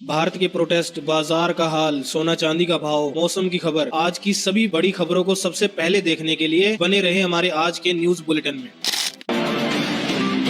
भारत के प्रोटेस्ट, बाजार का हाल, सोना चांदी का भाव, मौसम की खबर, आज की सभी बड़ी खबरों को सबसे पहले देखने के लिए बने रहे हमारे आज के न्यूज बुलेटिन में।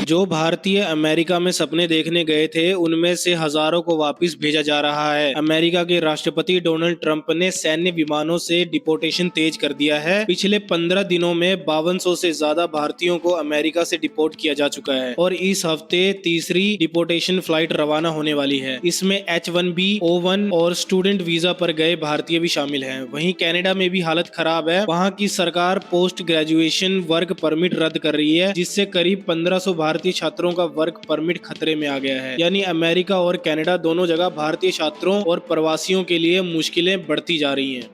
जो भारतीय अमेरिका में सपने देखने गए थे उनमें से हजारों को वापस भेजा जा रहा है। अमेरिका के राष्ट्रपति डोनाल्ड ट्रंप ने सैन्य विमानों से डिपोर्टेशन तेज कर दिया है। पिछले 15 दिनों में 5200 से ज्यादा भारतीयों को अमेरिका से डिपोर्ट किया जा चुका है और इस हफ्ते तीसरी डिपोर्टेशन फ्लाइट रवाना होने वाली है। इसमें H1B, O1 और स्टूडेंट वीजा पर गए भारतीय भी शामिल हैं। वहीं कनाडा में भी हालत खराब है। वहां की सरकार पोस्ट ग्रेजुएशन वर्क परमिट रद्द कर रही है, जिससे करीब 1500 भारतीय छात्रों का वर्क परमिट खतरे में आ गया है। यानी अमेरिका और कनाडा दोनों जगह भारतीय छात्रों और प्रवासियों के लिए मुश्किलें बढ़ती जा रही हैं।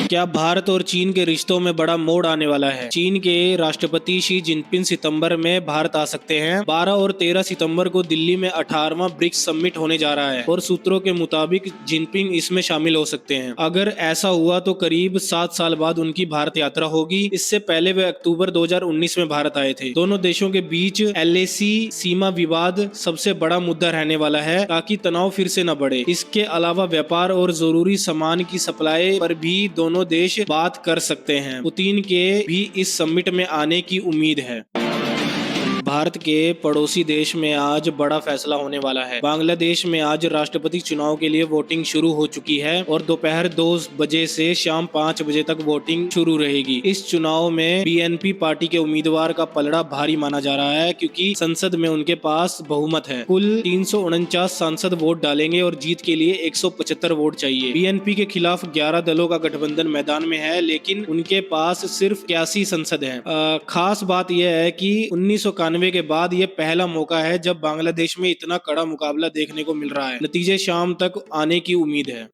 क्या भारत और चीन के रिश्तों में बड़ा मोड़ आने वाला है? चीन के राष्ट्रपति शी जिनपिंग सितंबर में भारत आ सकते हैं। 12 और 13 सितंबर को दिल्ली में 18वां ब्रिक्स समिट होने जा रहा है और सूत्रों के मुताबिक जिनपिंग इसमें शामिल हो सकते हैं। अगर ऐसा हुआ तो करीब 7 साल बाद उनकी भारत यात्रा होगी। इससे पहले वे अक्टूबर 2019 में भारत आए थे। दोनों देशों के बीच LAC सीमा विवाद सबसे बड़ा मुद्दा रहने वाला है, ताकि तनाव फिर से न बढ़े। इसके अलावा व्यापार और जरूरी सामान की सप्लाई पर भी दोनों देश बात कर सकते हैं। पुतिन के भी इस समिट में आने की उम्मीद है। भारत के पड़ोसी देश में आज बड़ा फैसला होने वाला है। बांग्लादेश में आज राष्ट्रपति चुनाव के लिए वोटिंग शुरू हो चुकी है और दोपहर 2 बजे से शाम 5 बजे तक वोटिंग शुरू रहेगी। इस चुनाव में BNP पार्टी के उम्मीदवार का पलड़ा भारी माना जा रहा है, क्योंकि संसद में उनके पास बहुमत है। कुल 349 सांसद वोट डालेंगे और जीत के लिए 175 वोट चाहिए। BNP के खिलाफ 11 दलों का गठबंधन मैदान में है, लेकिन उनके पास सिर्फ 81 संसद है। खास बात यह है कि 1991 के बाद ये पहला मौका है जब बांग्लादेश में इतना कड़ा मुकाबला देखने को मिल रहा है। नतीजे शाम तक आने की उम्मीद है।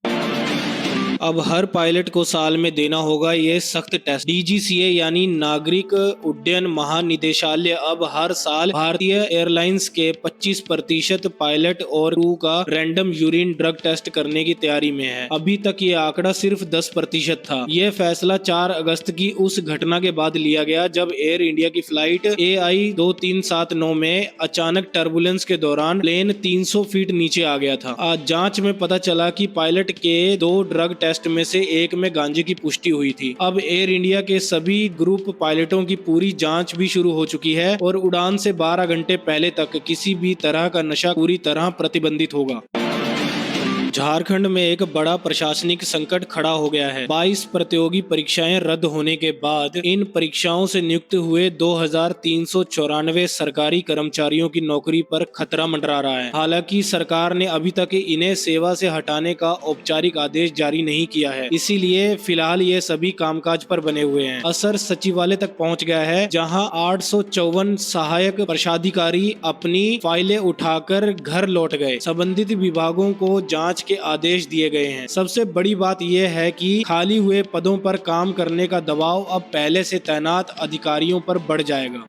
अब हर पायलट को साल में देना होगा ये सख्त टेस्ट। DGCA यानी नागरिक उड्डयन महानिदेशालय अब हर साल भारतीय एयरलाइंस के 25% पायलट और क्रू का रैंडम यूरिन ड्रग टेस्ट करने की तैयारी में है। अभी तक ये आंकड़ा सिर्फ 10% था। यह फैसला 4 अगस्त की उस घटना के बाद लिया गया जब एयर इंडिया की फ्लाइट AI 2379 में अचानक टर्बुलेंस के दौरान प्लेन 300 फीट नीचे आ गया था। आज जांच में पता चला कि पायलट के 2 ड्रग टेस्ट में से एक में गांजे की पुष्टि हुई थी। अब एयर इंडिया के सभी ग्रुप पायलटों की पूरी जांच भी शुरू हो चुकी है और उड़ान से 12 घंटे पहले तक किसी भी तरह का नशा पूरी तरह प्रतिबंधित होगा। झारखंड में एक बड़ा प्रशासनिक संकट खड़ा हो गया है। 22 प्रतियोगी परीक्षाएं रद्द होने के बाद इन परीक्षाओं से नियुक्त हुए 2394 सरकारी कर्मचारियों की नौकरी पर खतरा मंडरा रहा है। हालांकि सरकार ने अभी तक इन्हें सेवा से हटाने का औपचारिक आदेश जारी नहीं किया है, इसीलिए फिलहाल ये सभी कामकाज पर बने हुए हैं। असर सचिवालय तक पहुंच गया है, जहां 854 सहायक प्रशाधिकारी अपनी फाइलें उठाकर घर लौट गए। संबंधित विभागों को जांच के आदेश दिए गए हैं। सबसे बड़ी बात यह है कि खाली हुए पदों पर काम करने का दबाव अब पहले से तैनात अधिकारियों पर बढ़ जाएगा।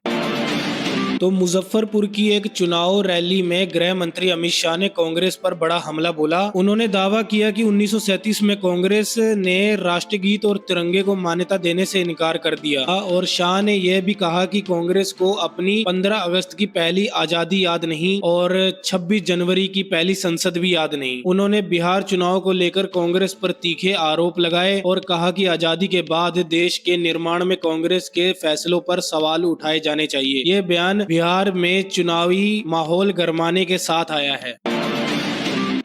तो मुजफ्फरपुर की एक चुनाव रैली में गृह मंत्री अमित शाह ने कांग्रेस पर बड़ा हमला बोला। उन्होंने दावा किया कि 1937 में कांग्रेस ने राष्ट्रगीत और तिरंगे को मान्यता देने से इनकार कर दिया और शाह ने यह भी कहा कि कांग्रेस को अपनी 15 अगस्त की पहली आजादी याद नहीं और 26 जनवरी की पहली संसद भी याद नहीं। उन्होंने बिहार चुनाव को लेकर कांग्रेस पर तीखे आरोप लगाए और कहा कि आजादी के बाद देश के निर्माण में कांग्रेस के फैसलों पर सवाल उठाए जाने चाहिए। ये बयान बिहार में चुनावी माहौल गरमाने के साथ आया है।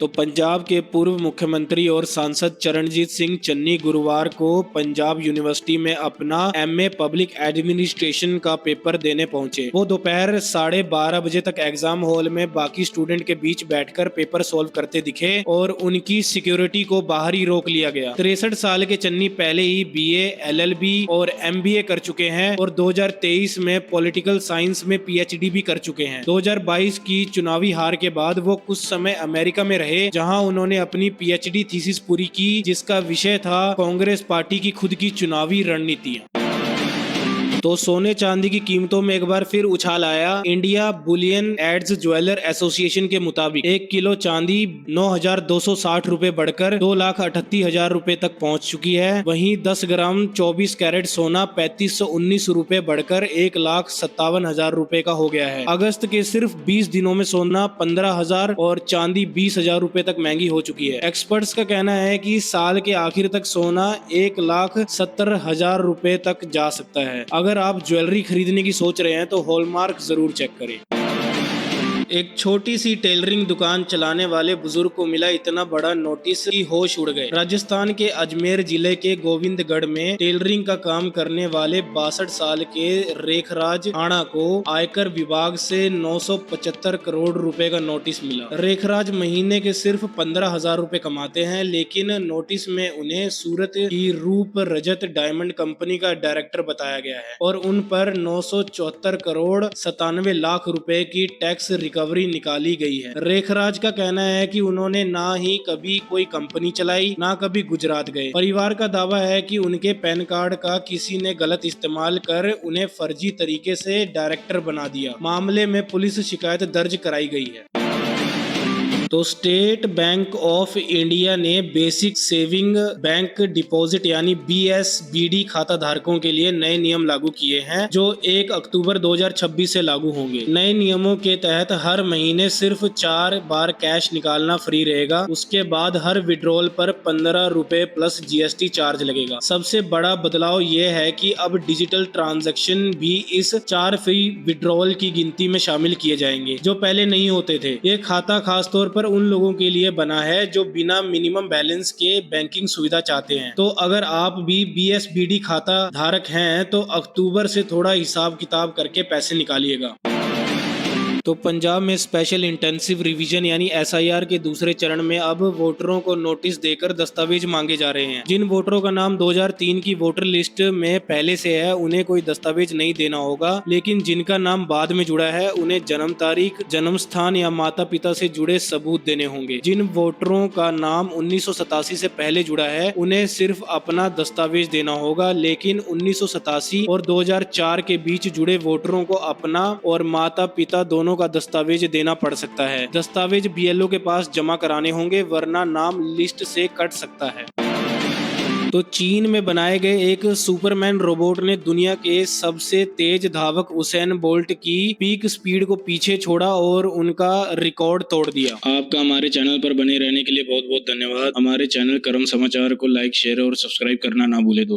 तो पंजाब के पूर्व मुख्यमंत्री और सांसद चरणजीत सिंह चन्नी गुरुवार को पंजाब यूनिवर्सिटी में अपना MA पब्लिक एडमिनिस्ट्रेशन का पेपर देने पहुंचे। वो दोपहर 12:30 बजे तक एग्जाम हॉल में बाकी स्टूडेंट के बीच बैठकर पेपर सॉल्व करते दिखे और उनकी सिक्योरिटी को बाहर ही रोक लिया गया। 63 साल के चन्नी पहले ही BA, LLB और MBA कर चुके हैं और 2023 में पॉलिटिकल साइंस में PhD भी कर चुके हैं। 2022 की चुनावी हार के बाद वो कुछ समय अमेरिका में जहां उन्होंने अपनी PhD थीसिस पूरी की, जिसका विषय था कांग्रेस पार्टी की खुद की चुनावी रणनीतियां। तो सोने चांदी की कीमतों में एक बार फिर उछाल आया। इंडिया बुलियन एड्स ज्वेलर एसोसिएशन के मुताबिक 1 किलो चांदी 9,260 रुपए बढ़कर 2,38,000 रुपए तक पहुंच चुकी है। वहीं 10 ग्राम 24 कैरेट सोना 3,519 रुपए बढ़कर 1,57,000 रुपए का हो गया है। अगस्त के सिर्फ 20 दिनों में सोना 15,000 और चांदी 20,000 रुपए तक महंगी हो चुकी है। एक्सपर्ट्स का कहना है कि साल के आखिर तक सोना 1,70,000 रुपए तक जा सकता है। अगर आप ज्वेलरी खरीदने की सोच रहे हैं तो हॉलमार्क जरूर चेक करें। एक छोटी सी टेलरिंग दुकान चलाने वाले बुजुर्ग को मिला इतना बड़ा नोटिस कि होश उड़ गए। राजस्थान के अजमेर जिले के गोविंदगढ़ में टेलरिंग का काम करने वाले 62 साल के रेखराज आणा को आयकर विभाग से 975 करोड़ रुपए का नोटिस मिला। रेखराज महीने के सिर्फ 15,000 रुपए कमाते हैं, लेकिन नोटिस में उन्हें सूरत की रूप रजत डायमंड कंपनी का डायरेक्टर बताया गया है और उन पर 974 करोड़ 97 लाख रुपए की टैक्स रिकवरी निकाली गई है। रेखराज का कहना है कि उन्होंने ना ही कभी कोई कंपनी चलाई, ना कभी गुजरात गए। परिवार का दावा है कि उनके पैन कार्ड का किसी ने गलत इस्तेमाल कर उन्हें फर्जी तरीके से डायरेक्टर बना दिया। मामले में पुलिस शिकायत दर्ज कराई गई है। तो स्टेट बैंक ऑफ इंडिया ने बेसिक सेविंग बैंक डिपॉजिट यानी BSBD खाता धारकों के लिए नए नियम लागू किए हैं जो 1 अक्टूबर 2026 से लागू होंगे। नए नियमों के तहत हर महीने सिर्फ 4 बार कैश निकालना फ्री रहेगा। उसके बाद हर विड्रॉल पर 15 रुपए प्लस GST चार्ज लगेगा। सबसे बड़ा बदलाव ये है कि अब डिजिटल ट्रांजैक्शन भी इस 4 फ्री विड्रॉल की गिनती में शामिल किए जाएंगे जो पहले नहीं होते थे। ये खाता खासतौर पर उन लोगों के लिए बना है जो बिना मिनिमम बैलेंस के बैंकिंग सुविधा चाहते हैं। तो अगर आप भी BSBD खाता धारक हैं तो अक्टूबर से थोड़ा हिसाब किताब करके पैसे निकालिएगा। तो पंजाब में स्पेशल इंटेंसिव रिवीजन यानी SIR के दूसरे चरण में अब वोटरों को नोटिस देकर दस्तावेज मांगे जा रहे हैं। जिन वोटरों का नाम 2003 की वोटर लिस्ट में पहले से है उन्हें कोई दस्तावेज नहीं देना होगा, लेकिन जिनका नाम बाद में जुड़ा है उन्हें जन्म तारीख, जन्म स्थान या माता पिता से जुड़े सबूत देने होंगे। जिन वोटरों का नाम 1987 से पहले जुड़ा है उन्हें सिर्फ अपना दस्तावेज देना होगा, लेकिन 1987 और 2004 के बीच जुड़े वोटरों को अपना और माता पिता दोनों का दस्तावेज देना पड़ सकता है। दस्तावेज BLO के पास जमा कराने होंगे वरना नाम लिस्ट से कट सकता है। तो चीन में बनाए गए एक सुपरमैन रोबोट ने दुनिया के सबसे तेज धावक उसेन बोल्ट की पीक स्पीड को पीछे छोड़ा और उनका रिकॉर्ड तोड़ दिया। आपका हमारे चैनल पर बने रहने के लिए बहुत बहुत धन्यवाद। हमारे चैनल कर्म समाचार को लाइक, शेयर और सब्सक्राइब करना ना भूले दोस्तों।